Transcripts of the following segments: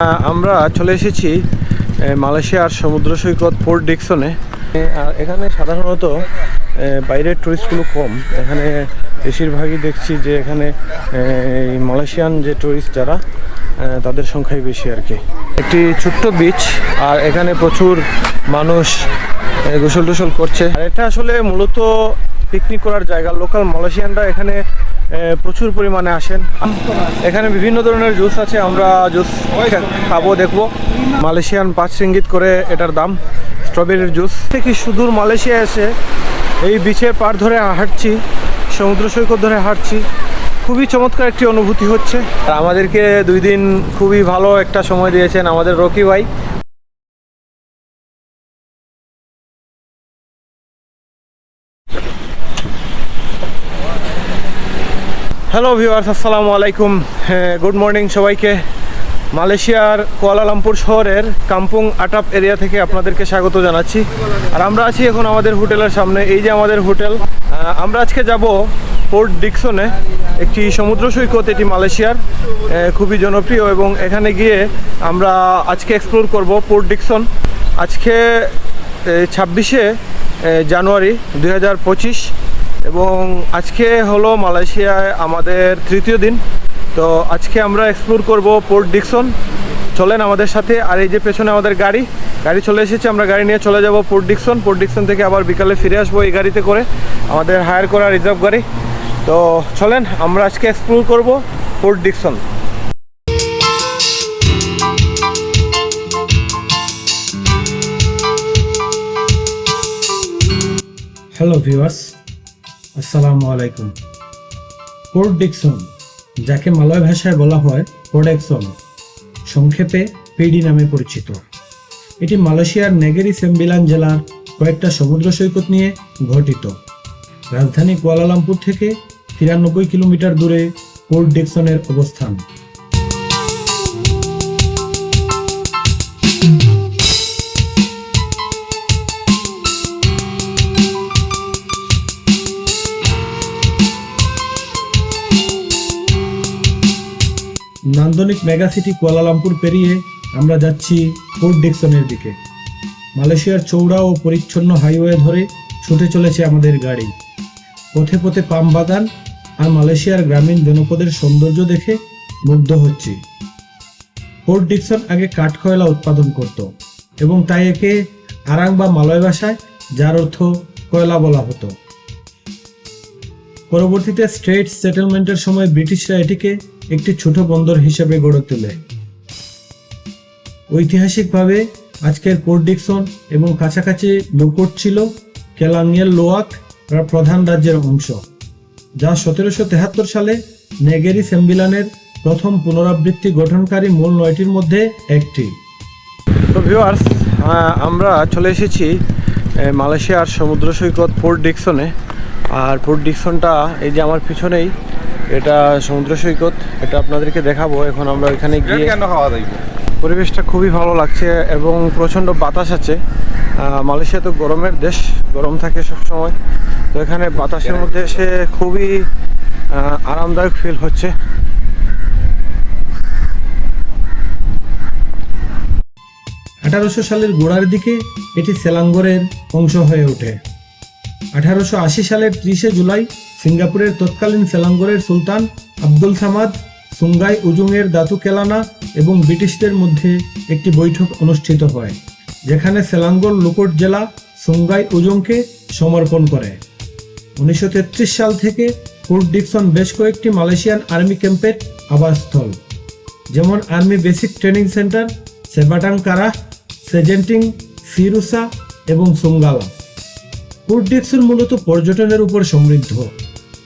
আমরা চলে এসেছি মালয়েশিয়ার সমুদ্র সৈকত পোর্ট ডিকসনে। আর এখানে সাধারণত বাইরের টুরিস্টগুলো কম, এখানে বেশিরভাগই দেখছি যে এখানে মালয়েশিয়ান যে টুরিস্ট যারা তাদের সংখ্যাই বেশি আর কি। একটি ছোট্ট বিচ, আর এখানে প্রচুর মানুষ গোসল টোসল করছে। আর এটা আসলে মূলত পিকনিক করার জায়গা। লোকাল মালয়েশিয়ানরা এখানে প্রচুর পরিমাণে আসেন। এখানে বিভিন্ন ধরনের জুস আছে, আমরা জুস খাবো, দেখবো। মালয়েশিয়ান 5 রিঙ্গিত করে এটার দাম, স্ট্রবেরির জুস। থেকে সুদূর মালয়েশিয়া এসে এই বিচের পার ধরে হাঁটছি, সমুদ্র সৈকত ধরে হাঁটছি, খুবই চমৎকার একটি অনুভূতি হচ্ছে। আর আমাদেরকে 2 দিন খুবই ভালো একটা সময় দিয়েছেন আমাদের রকি ভাই। হ্যালো ভিউয়ার্স, আসসালামু আলাইকুম, গুড মর্নিং সবাইকে। মালয়েশিয়ার কুয়ালালামপুর শহরের কাম্পুং আটাপ এরিয়া থেকে আপনাদেরকে স্বাগত জানাচ্ছি। আর আমরা আছি এখন আমাদের হোটেলের সামনে। এই যে আমাদের হোটেল। আমরা আজকে যাব পোর্ট ডিকসনে, একটি সমুদ্র সৈকত। এটি মালয়েশিয়ার খুবই জনপ্রিয়, এবং এখানে গিয়ে আমরা আজকে এক্সপ্লোর করব পোর্ট ডিকসন। আজকে 26শে জানুয়ারি 2025, এবং আজকে হলো মালয়েশিয়ায় আমাদের 3য় দিন। তো আজকে আমরা এক্সপ্লোর করব পোর্ট ডিকসন। চলেন আমাদের সাথে। আর এই যে পেছনে আমাদের গাড়ি চলে এসেছে, আমরা গাড়ি নিয়ে চলে যাব পোর্ট ডিকসন। পোর্ট ডিকসন থেকে আবার বিকালে ফিরে আসবো এই গাড়িতে করে, আমাদের হায়ার করা রিজার্ভ গাড়ি। তো চলেন আমরা আজকে এক্সপ্লোর করব পোর্ট ডিকসন। হ্যালো ভিউয়ার্স, আসসালামু আলাইকুম। পোর্ট ডিকসন, যাকে মালয় ভাষায় বলা হয় পোডেকসন, সংক্ষেপে পিডি নামে পরিচিত। এটি মালয়েশিয়ার নেগেরি সেম্বিলান জেলার কয়েকটা সমুদ্র সৈকত নিয়ে গঠিত। রাজধানী কুয়ালালামপুর থেকে 93 কিলোমিটার দূরে পোর্ট ডিকসনের অবস্থান। নান্দনিক মেগাসিটি কুয়ালালামপুর পেরিয়ে আমরা যাচ্ছি পোর্ট ডিকসনের দিকে। মালয়েশিয়ার চৌড়া ও পরিচ্ছন্ন হাইওয়ে ধরে ছুটে চলেছে আমাদের গাড়ি। পথে পথে পাম বাগান আর মালয়েশিয়ার গ্রামীণ জনপদের সৌন্দর্য দেখে মুগ্ধ হচ্ছি। পোর্ট ডিকসন আগে কাঠকয়লা উৎপাদন করত, এবং তাই একে আরাং বা মালয় ভাষায়, যার অর্থ কয়লা, বলা হতো। পরবর্তীতে স্ট্রেট সেটেলমেন্টের সময় ব্রিটিশরা এটিকে একটি ছোট বন্দর হিসেবে গড়ে তোলে। ঐতিহাসিকভাবে আজকের পোর্ট ডিকসন এবং কাছাকাছি লুকোট ছিল কেলাংয়ের লোয়াক প্রধান রাজ্যের অংশ, যা 1773 সালে নেগেরি সেম্বিলানের প্রথম পুনরাবৃত্তি গঠনকারী মূল 9টির মধ্যে একটি। তো ভিউয়ার্স, আমরা চলে এসেছি মালয়েশিয়ার সমুদ্র সৈকত পোর্ট ডিকসনে। আর পোর্ট ডিকসনটা এই যে আমার পিছনেই, এটা সমুদ্র সৈকত, এটা আপনাদেরকে দেখাবো এখন। আমরা এখানে গিয়ে পরিবেশটা খুবই ভালো লাগছে, এবং প্রচণ্ড বাতাস আছে। মালয়েশিয়া তো গরমের দেশ, গরম থাকে সবসময়। তো এখানে বাতাসের মধ্যে এসে খুবই আরামদায়ক ফিল হচ্ছে। 1800 সালের গোড়ার দিকে এটি সেলাঙ্গরের অংশ হয়ে ওঠে। 1880 সালের 30শে জুলাই সিঙ্গাপুরের তৎকালীন সেলাঙ্গরের সুলতান আব্দুল সামাদ সুঙ্গাই উজুংয়ের দাতু কেলানা এবং ব্রিটিশদের মধ্যে একটি বৈঠক অনুষ্ঠিত হয়, যেখানে সেলাঙ্গর লুকোট জেলা সুঙ্গাই উজুংকে সমর্পণ করে। 1933 সাল থেকে পোর্ট ডিকসন বেশ কয়েকটি মালয়েশিয়ান আর্মি ক্যাম্পের আবাসস্থল, যেমন আর্মি বেসিক ট্রেনিং সেন্টার, সেবাটাং কারাহ, সেজেন্টিং, ফিরুসা এবং সুঙ্গালা। পোর্ট ডিকসন মূলত পর্যটনের উপর সমৃদ্ধ,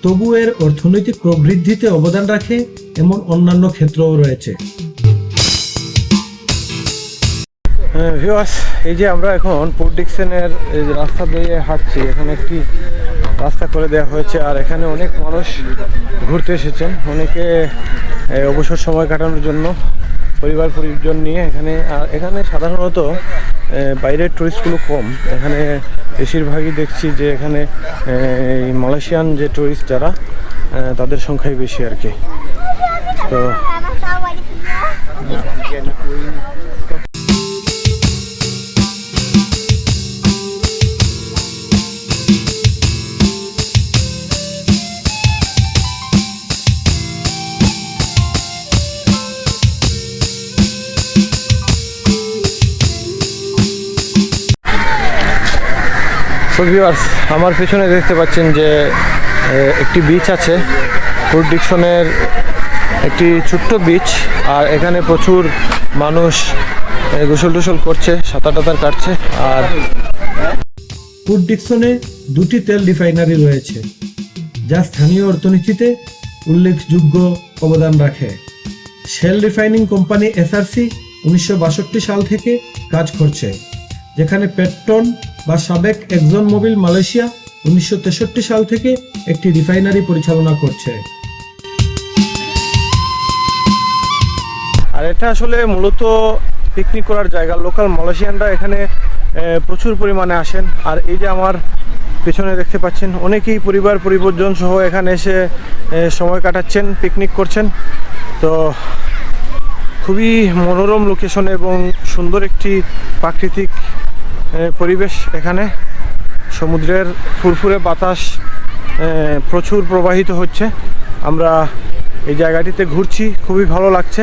তবু এর অর্থনৈতিক প্রবৃদ্ধিতে অবদান রাখে এমন অন্যান্য ক্ষেত্রও রয়েছে। ভিউয়ার্স, এই যে আমরা এখন পোর্ট ডিকসনের রাস্তা দিয়ে হাঁটছি, এখানে একটি রাস্তা করে দেওয়া হয়েছে। আর এখানে অনেক মানুষ ঘুরতে এসেছেন, অনেকে অবসর সময় কাটানোর জন্য পরিবার পরিজন নিয়ে এখানে। আর এখানে সাধারণত বাইরের টুরিস্টগুলো কম, এখানে বেশিরভাগই দেখছি যে এখানে মালয়েশিয়ান যে টুরিস্ট যারা তাদের সংখ্যাই বেশি আর কি। তো ভিউয়ার্স, আমার পেছনে দেখতে পাচ্ছেন যে একটি বিচ আছে, পোর্ট ডিকসনের একটি ছোট্ট বিচ। আর এখানে প্রচুর মানুষ গোসল টোসল করছে, সাঁতার টাতার কাটছে। আর পোর্ট ডিকসনে দুটি তেল রিফাইনারি রয়েছে, যা স্থানীয় অর্থনীতিতে উল্লেখযোগ্য অবদান রাখে। শেল রিফাইনিং কোম্পানি এসআরসি 1962 সাল থেকে কাজ করছে, যেখানে পেট্রন বা সাবেক এক্সন মোবিল মালয়েশিয়া 1963 সাল থেকে একটি রিফাইনারি পরিচালনা করছে। আর এটা আসলে মূলত পিকনিক করার জায়গা। লোকাল মালয়েশিয়ানরা এখানে প্রচুর পরিমাণে আসেন। আর এই যে আমার পেছনে দেখতে পাচ্ছেন, অনেকেই পরিবার পরিবর্জন সহ এখানে এসে সময় কাটাচ্ছেন, পিকনিক করছেন। তো খুবই মনোরম লোকেশন এবং সুন্দর একটি প্রাকৃতিক পরিবেশ এখানে। সমুদ্রের ফুরফুরে বাতাস প্রচুর প্রবাহিত হচ্ছে। আমরা এই জায়গাটিতে ঘুরছি, খুবই ভালো লাগছে।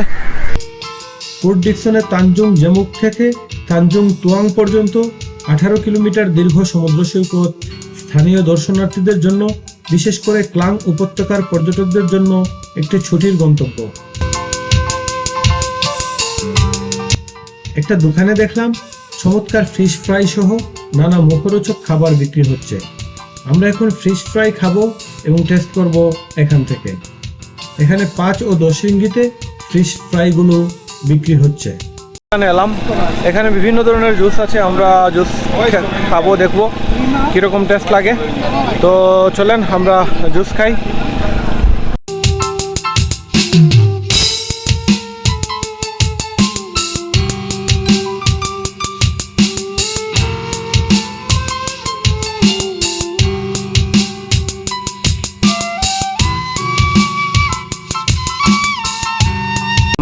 পোর্ট ডিকসনের তানজুং জেমুক থেকে তানজুং তুয়াং পর্যন্ত 18 কিলোমিটার দীর্ঘ সমুদ্র সৈকত স্থানীয় দর্শনার্থীদের জন্য, বিশেষ করে ক্লাং উপত্যকার পর্যটকদের জন্য একটি ছুটির গন্তব্য। একটা দোকানে দেখলাম চমৎকার ফিশ ফ্রাই সহ নানা মুখরোচক খাবার বিক্রি হচ্ছে। আমরা এখন ফিশ ফ্রাই খাবো এবং টেস্ট করব এখান থেকে। এখানে 5 ও 10 রিঙ্গিতে ফিশ ফ্রাইগুলো বিক্রি হচ্ছে। এখানে এলাম, এখানে বিভিন্ন ধরনের জুস আছে। আমরা জুস খাবো, দেখবো কীরকম টেস্ট লাগে। তো চলেন আমরা জুস খাই।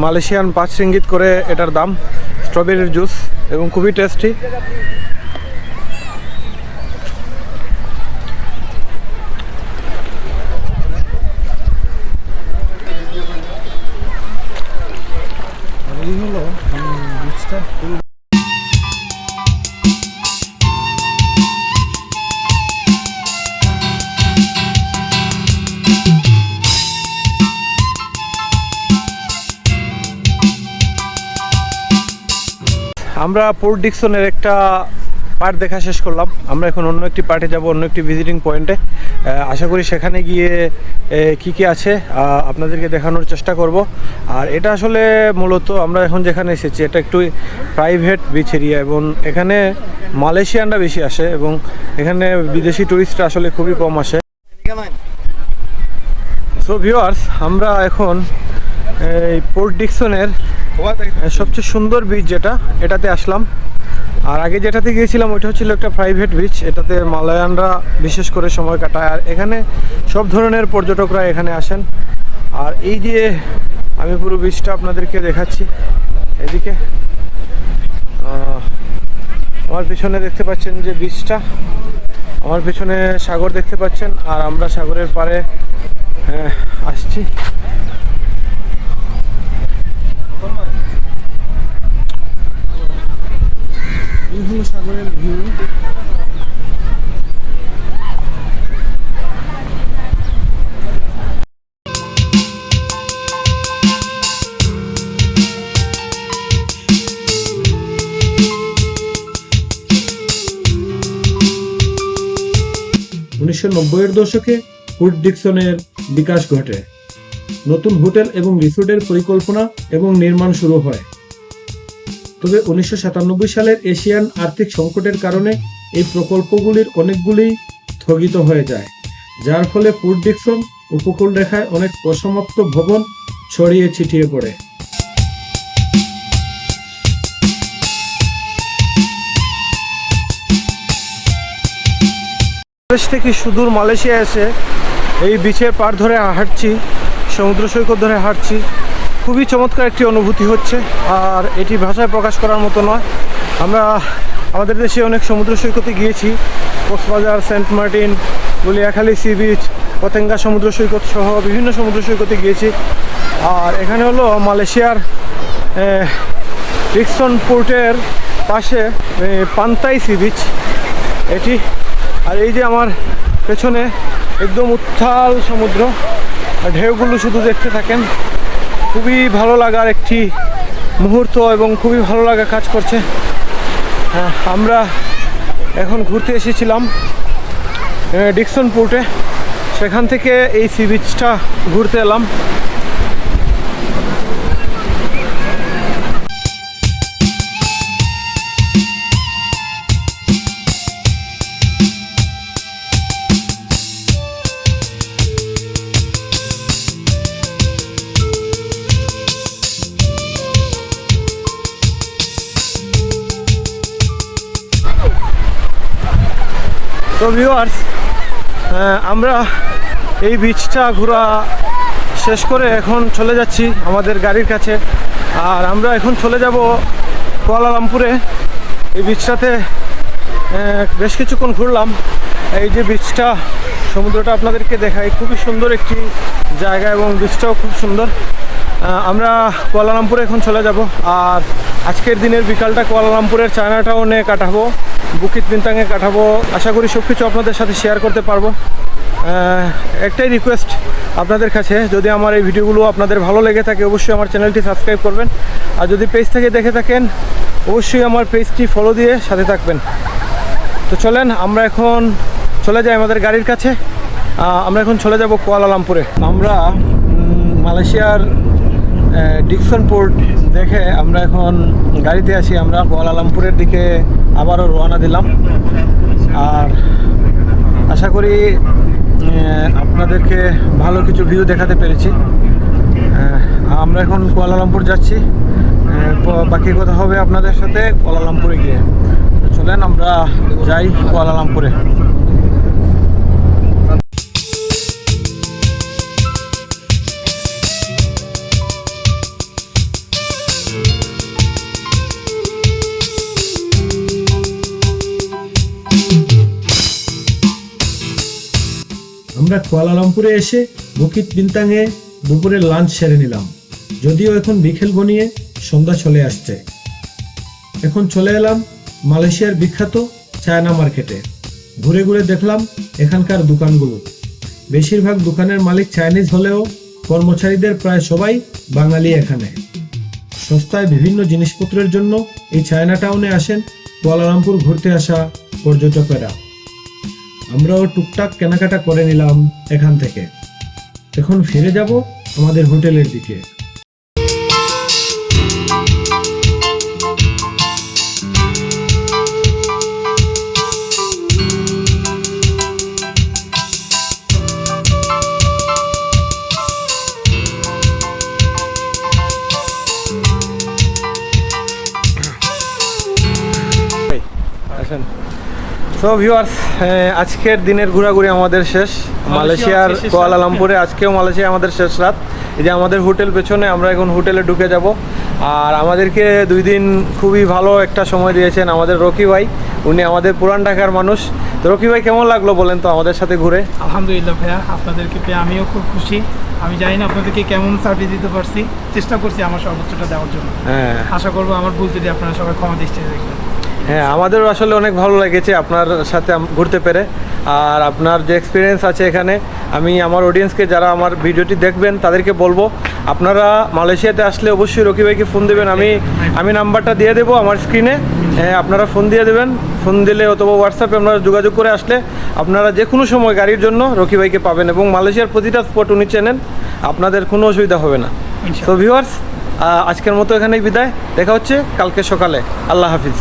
মালয়েশিয়ান 5 রিঙ্গিত করে এটার দাম, স্ট্রবেরির জুস এবং খুবই টেস্টি। এই হলো জুসটা। আমরা পোর্ট ডিকসনের একটা পার্ট দেখা শেষ করলাম। আমরা এখন অন্য একটি পার্টে যাব, অন্য একটি ভিজিটিং পয়েন্টে। আশা করি সেখানে গিয়ে কি কি আছে আপনাদেরকে দেখানোর চেষ্টা করব। আর এটা আসলে মূলত আমরা এখন যেখানে এসেছি, এটা একটু প্রাইভেট বিচ এরিয়া এবং এখানে মালয়েশিয়ানরা বেশি আসে এবং এখানে বিদেশি টুরিস্টরা আসলে খুবই কম আসে। সো ভিউয়ার্স, আমরা এখন এই পোর্ট ডিকসনের সবচেয়ে সুন্দর বিচ যেটা, এটাতে আসলাম। আর আগে যেটাতে গিয়েছিলাম ওইটা হচ্ছিল একটা প্রাইভেট বিচ, এটাতে মালয়ানরা বিশেষ করে সময় কাটায়। আর এখানে সব ধরনের পর্যটকরা এখানে আসেন। আর এই যে আমি পুরো বিচটা আপনাদেরকে দেখাচ্ছি, এদিকে আমার পিছনে দেখতে পাচ্ছেন যে বিচটা, আমার পিছনে সাগর দেখতে পাচ্ছেন। আর আমরা সাগরের পাড়ে আসছি। এই হলো সাগরের ভিউ। 1990-এর দশকে পোর্ট ডিকসনের বিকাশ ঘটে। নতুন হোটেল এবং রিসোর্টের পরিকল্পনা এবং নির্মাণ শুরু হয়। তবে 1997 সালের এশিয়ান আর্থিক সংকটের কারণে এই প্রকল্পগুলির অনেকগুলি স্থগিত হয়ে যায়, যার ফলে পোর্ট ডিকসন উপকূল রেখায় অনেক অসমাপ্ত ভবন ছড়িয়ে ছিটিয়ে পড়ে। বাংলাদেশ থেকে সুদূর মালয়েশিয়া এসে এই বিচের পাড় ধরে হাঁটছি, সমুদ্র সৈকত ধরে হাঁটছি, খুবই চমৎকার একটি অনুভূতি হচ্ছে। আর এটি ভাষায় প্রকাশ করার মতো নয়। আমরা আমাদের দেশে অনেক সমুদ্র সৈকতে গিয়েছি, কক্সবাজার, সেন্ট মার্টিন, গুলিয়াখালী সি বিচ, পতেঙ্গা সমুদ্র সৈকত সহ বিভিন্ন সমুদ্র সৈকতে গিয়েছি। আর এখানে হলো মালয়েশিয়ার ডিকসন পোর্টের পাশে পান্তাই সি বিচ। এটি আর এই যে আমার পেছনে একদম উত্তাল সমুদ্র, আর ঢেউগুলো শুধু দেখতে থাকেন। খুবই ভালো লাগার একটি মুহূর্ত এবং খুবই ভালো লাগা কাজ করছে। আমরা এখন ঘুরতে এসেছিলাম ডিকসন পোর্টে, সেখান থেকে এই সি বিচটা ঘুরতে এলাম। তো ভিউয়ার্স, আমরা এই বিচটা ঘোরা শেষ করে এখন চলে যাচ্ছি আমাদের গাড়ির কাছে। আর আমরা এখন চলে যাব কুয়ালালামপুরে। এই বিচটাতে বেশ কিছুক্ষণ ঘুরলাম। এই যে বিচটা, সমুদ্রটা আপনাদেরকে দেখাই, খুবই সুন্দর একটি জায়গা এবং বিচটাও খুব সুন্দর। আমরা কুয়ালালামপুরে এখন চলে যাব। আর আজকের দিনের বিকালটা কুয়ালালামপুরের চায়না টাউনে কাটাবো, বুকিত বিন্তাংয়ে কাটাবো। আশা করি সব কিছু আপনাদের সাথে শেয়ার করতে পারবো। একটাই রিকোয়েস্ট আপনাদের কাছে, যদি আমার এই ভিডিওগুলো আপনাদের ভালো লেগে থাকে অবশ্যই আমার চ্যানেলটি সাবস্ক্রাইব করবেন। আর যদি পেজ থেকে দেখে থাকেন অবশ্যই আমার পেজটি ফলো দিয়ে সাথে থাকবেন। তো চলেন আমরা এখন চলে যাই আমাদের গাড়ির কাছে। আমরা এখন চলে যাব কুয়ালালামপুরে। আমরা মালয়েশিয়ার ডিকসন পোর্ট দেখে আমরা এখন গাড়িতে আছি। আমরা কুয়ালালামপুরের দিকে আবারও রওনা দিলাম। আর আশা করি আপনাদেরকে ভালো কিছু ভিউ দেখাতে পেরেছি। আমরা এখন কুয়ালালামপুর যাচ্ছি, বাকি কথা হবে আপনাদের সাথে কুয়ালালামপুরে গিয়ে। চলেন আমরা যাই কুয়ালালামপুরে। আমরা কুয়ালালামপুরে এসে বুকিত বিন্তাংয়ে দুপুরের লাঞ্চ সেরে নিলাম। যদিও এখন বিকেল গনিয়ে সন্ধ্যা চলে আসছে। এখন চলে এলাম মালয়েশিয়ার বিখ্যাত চায়না মার্কেটে। ঘুরে ঘুরে দেখলাম এখানকার দোকানগুলো। বেশিরভাগ দোকানের মালিক চাইনিজ হলেও কর্মচারীদের প্রায় সবাই বাঙালি। এখানে সস্তায় বিভিন্ন জিনিসপত্রের জন্য এই চায়না টাউনে আসেন কুয়ালালামপুর ঘুরতে আসা পর্যটকেরা। আমরাও টুকটাক কেনাকাটা করে নিলাম এখান থেকে। এখন ফিরে যাব আমাদের হোটেলের দিকে। সো ভিউয়ার্স, আজকের দিনের ঘোরাঘুরি আমাদের শেষ মালয়েশিয়ার কুয়ালালামপুরে। আজকেও মালয়েশিয়া আমাদের শেষ রাত। এই যে আমাদের হোটেল পেছনে, আমরা এখন হোটেলে ঢুকে যাব। আর আমাদেরকে 2 দিন খুবই ভালো একটা সময় দিয়েছেন আমাদের রকি ভাই। উনি আমাদের পুরান ঢাকার মানুষ। তো রকি ভাই, কেমন লাগলো বলেন তো আমাদের সাথে ঘুরে? আলহামদুলিল্লাহ ভাইয়া, আপনাদেরকে পেয়ে আমিও খুব খুশি। আমি জানি না আপনাদেরকে কেমন সার্ভিস দিতে পারছি, চেষ্টা করছি আমার সর্বোচ্চটা দেওয়ার জন্য। আশা করবো আমার ভুল যদি আপনারা সবাই ক্ষমা দৃষ্টিতে দেখবেন। হ্যাঁ, আমাদেরও আসলে অনেক ভালো লেগেছে আপনার সাথে ঘুরতে পেরে। আর আপনার যে এক্সপিরিয়েন্স আছে এখানে, আমি আমার অডিয়েন্সকে যারা আমার ভিডিওটি দেখবেন তাদেরকে বলবো আপনারা মালয়েশিয়াতে আসলে অবশ্যই রকি ভাইকে ফোন দেবেন। আমি নাম্বারটা দিয়ে দেবো আমার স্ক্রিনে। আপনারা ফোন দিয়ে দেবেন। ফোন দিলে অথবা হোয়াটসঅ্যাপে আপনারা যোগাযোগ করে আসলে আপনারা যে কোনো সময় গাড়ির জন্য রকি ভাইকে পাবেন। এবং মালয়েশিয়ার প্রতিটা স্পট উনি চেনেন, আপনাদের কোনো অসুবিধা হবে না। তো ভিউয়ার্স, আজকের মতো এখানেই বিদায়। দেখা হচ্ছে কালকে সকালে। আল্লাহ হাফিজ।